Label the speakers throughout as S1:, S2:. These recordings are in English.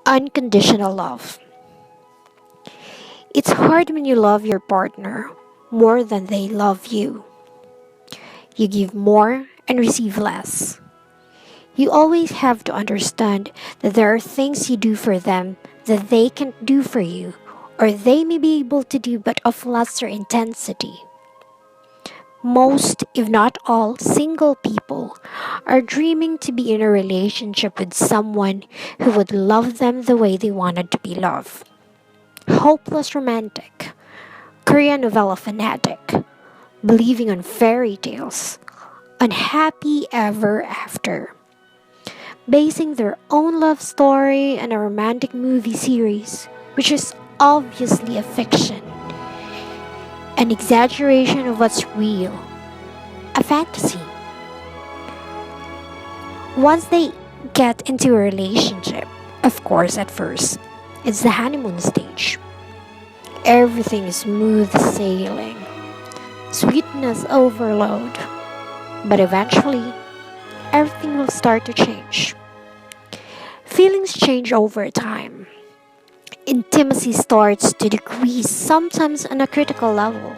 S1: Unconditional love. It's hard when you love your partner more than they love you. You give more and receive less. You always have to understand that there are things you do for them that they can't do for you, or they may be able to do but of lesser intensity. Most, if not all, single people are dreaming to be in a relationship with someone who would love them the way they wanted to be loved. Hopeless romantic, Korean novella fanatic, believing on fairy tales, unhappy ever after, basing their own love story on a romantic movie series, which is obviously a fiction, an exaggeration of what's real, a fantasy. Once they get into a relationship, of course, at first, it's the honeymoon stage. Everything is smooth sailing, sweetness overload. But eventually, everything will start to change. Feelings change over time. Intimacy starts to decrease, sometimes on a critical level.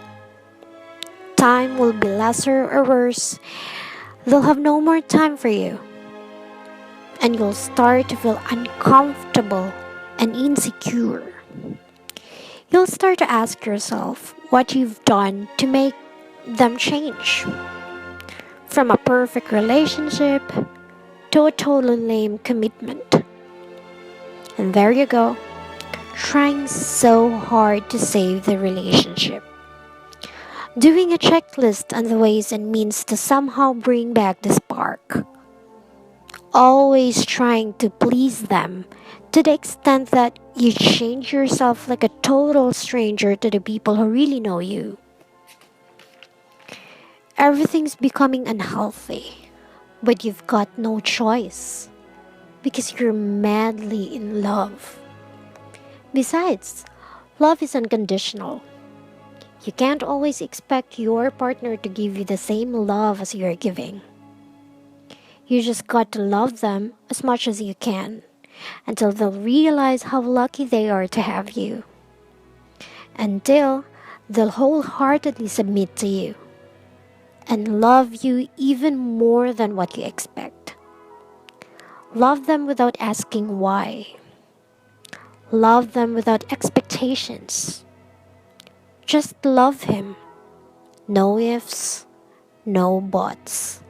S1: Time will be lesser or worse. They'll have no more time for you. And you'll start to feel uncomfortable and insecure. You'll start to ask yourself what you've done to make them change. From a perfect relationship to a totally lame commitment. And there you go, trying so hard to save the relationship. Doing a checklist on the ways and means to somehow bring back the spark. Always trying to please them to the extent that you change yourself like a total stranger to the people who really know you. Everything's becoming unhealthy, but you've got no choice because you're madly in love. Besides, love is unconditional. You can't always expect your partner to give you the same love as you're giving. You just got to love them as much as you can until they'll realize how lucky they are to have you. Until they'll wholeheartedly submit to you and love you even more than what you expect. Love them without asking why. Love them without expectations. Just love him. No ifs, no buts.